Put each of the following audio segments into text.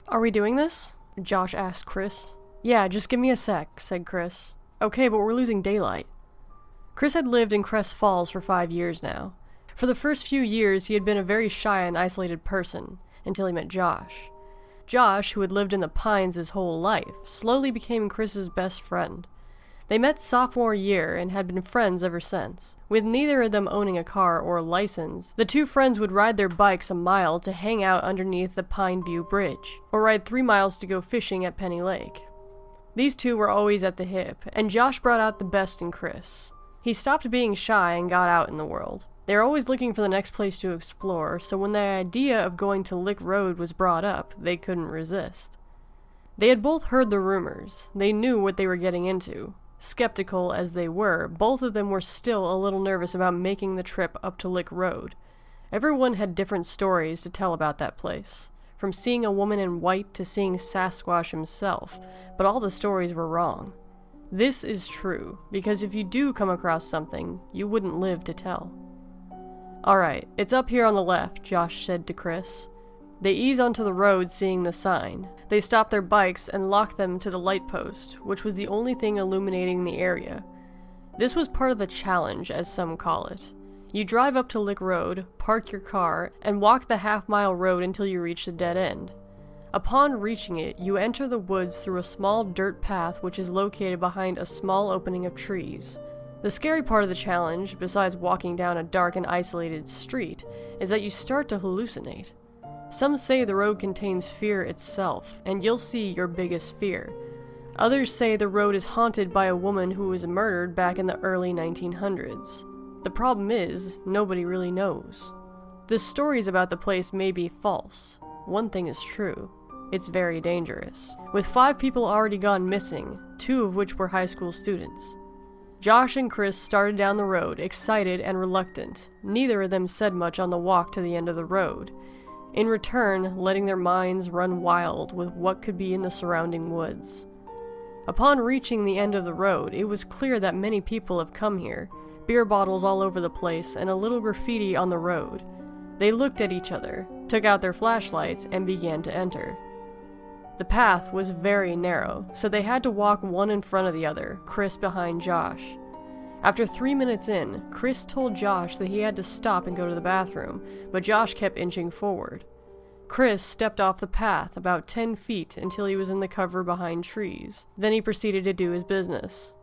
Are we doing this? Josh asked Chris. Yeah, just give me a sec, said Chris. Okay, but we're losing daylight. Chris had lived in Crest Falls for 5 years now. For the first few years, he had been a very shy and isolated person, until he met Josh. Josh, who had lived in the Pines his whole life, slowly became Chris's best friend. They met sophomore year and had been friends ever since. With neither of them owning a car or a license, the two friends would ride their bikes a mile to hang out underneath the Pine View Bridge, or ride 3 miles to go fishing at Penny Lake. These two were always at the hip, and Josh brought out the best in Chris. He stopped being shy and got out in the world. They were always looking for the next place to explore, so when the idea of going to Lick Road was brought up, they couldn't resist. They had both heard the rumors. They knew what they were getting into. Skeptical as they were, both of them were still a little nervous about making the trip up to Lick Road. Everyone had different stories to tell about that place, from seeing a woman in white to seeing Sasquatch himself, but all the stories were wrong. This is true, because if you do come across something, you wouldn't live to tell. Alright, it's up here on the left, Josh said to Chris. They ease onto the road seeing the sign. They stop their bikes and lock them to the light post, which was the only thing illuminating the area. This was part of the challenge, as some call it. You drive up to Lick Road, park your car, and walk the half-mile road until you reach the dead end. Upon reaching it, you enter the woods through a small dirt path which is located behind a small opening of trees. The scary part of the challenge, besides walking down a dark and isolated street, is that you start to hallucinate. Some say the road contains fear itself, and you'll see your biggest fear. Others say the road is haunted by a woman who was murdered back in the early 1900s. The problem is, nobody really knows. The stories about the place may be false. One thing is true. It's very dangerous. With 5 people already gone missing, 2 of which were high school students. Josh and Chris started down the road, excited and reluctant. Neither of them said much on the walk to the end of the road. In return, letting their minds run wild with what could be in the surrounding woods. Upon reaching the end of the road, it was clear that many people have come here, beer bottles all over the place and a little graffiti on the road. They looked at each other, took out their flashlights, and began to enter. The path was very narrow, so they had to walk one in front of the other, Chris behind Josh. After 3 minutes in, Chris told Josh that he had to stop and go to the bathroom, but Josh kept inching forward. Chris stepped off the path about 10 feet until he was in the cover behind trees. Then he proceeded to do his business.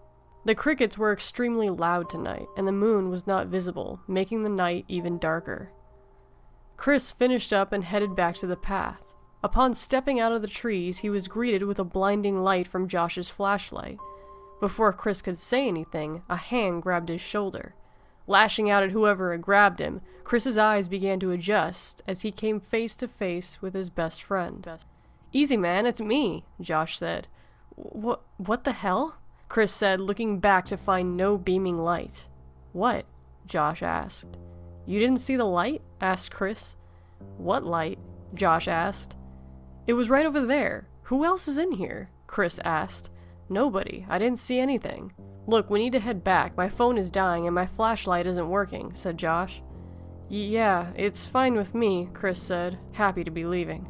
The crickets were extremely loud tonight, and the moon was not visible, making the night even darker. Chris finished up and headed back to the path. Upon stepping out of the trees, he was greeted with a blinding light from Josh's flashlight. Before Chris could say anything, a hand grabbed his shoulder. Lashing out at whoever had grabbed him, Chris's eyes began to adjust as he came face to face with his best friend. "Easy, man, it's me," Josh said. What the hell?" Chris said, looking back to find no beaming light. "What?" Josh asked. "You didn't see the light?" asked Chris. "What light?" Josh asked. "It was right over there. Who else is in here?" Chris asked. "Nobody. I didn't see anything." "Look, we need to head back. My phone is dying and my flashlight isn't working," said Josh. "Yeah, it's fine with me," Chris said, happy to be leaving.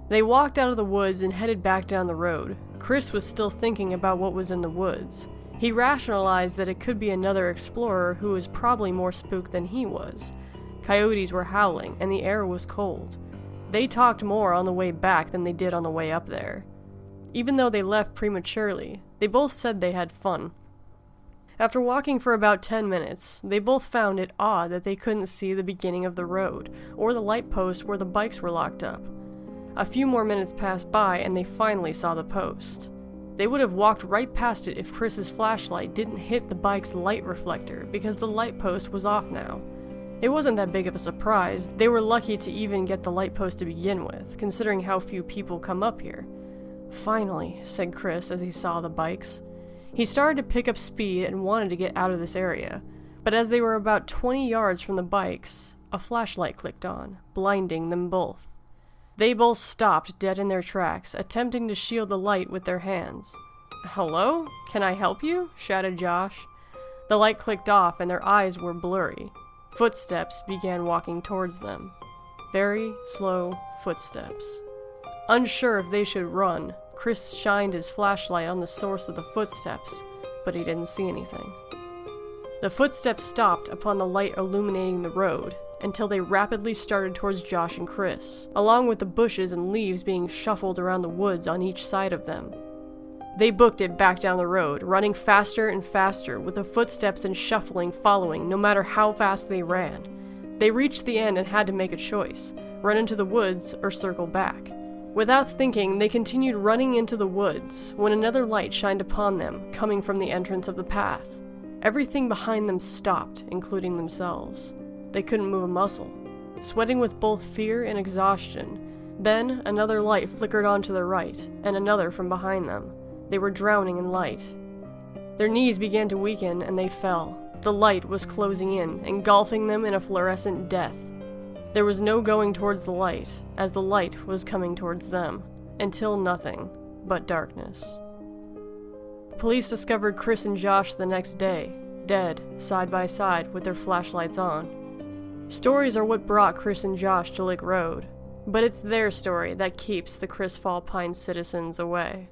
They walked out of the woods and headed back down the road. Chris was still thinking about what was in the woods. He rationalized that it could be another explorer who was probably more spooked than he was. Coyotes were howling and the air was cold. They talked more on the way back than they did on the way up there. Even though they left prematurely, they both said they had fun. After walking for about 10 minutes, they both found it odd that they couldn't see the beginning of the road, or the light post where the bikes were locked up. A few more minutes passed by and they finally saw the post. They would have walked right past it if Chris's flashlight didn't hit the bike's light reflector, because the light post was off now. It wasn't that big of a surprise. They were lucky to even get the light post to begin with, considering how few people come up here. "Finally," said Chris as he saw the bikes. He started to pick up speed and wanted to get out of this area, but as they were about 20 yards from the bikes, a flashlight clicked on, blinding them both. They both stopped dead in their tracks, attempting to shield the light with their hands. "Hello? Can I help you?" shouted Josh. The light clicked off and their eyes were blurry. Footsteps began walking towards them. Very slow footsteps. Unsure if they should run, Chris shined his flashlight on the source of the footsteps, but he didn't see anything. The footsteps stopped upon the light illuminating the road, until they rapidly started towards Josh and Chris, along with the bushes and leaves being shuffled around the woods on each side of them. They booked it back down the road, running faster and faster, with the footsteps and shuffling following no matter how fast they ran. They reached the end and had to make a choice, run into the woods or circle back. Without thinking, they continued running into the woods, when another light shined upon them, coming from the entrance of the path. Everything behind them stopped, including themselves. They couldn't move a muscle, sweating with both fear and exhaustion. Then, another light flickered on to their right, and another from behind them. They were drowning in light. Their knees began to weaken, and they fell. The light was closing in, engulfing them in a fluorescent death. There was no going towards the light, as the light was coming towards them, until nothing but darkness. Police discovered Chris and Josh the next day, dead, side by side, with their flashlights on. Stories are what brought Chris and Josh to Lick Road, but it's their story that keeps the Crest-Fall Pines citizens away.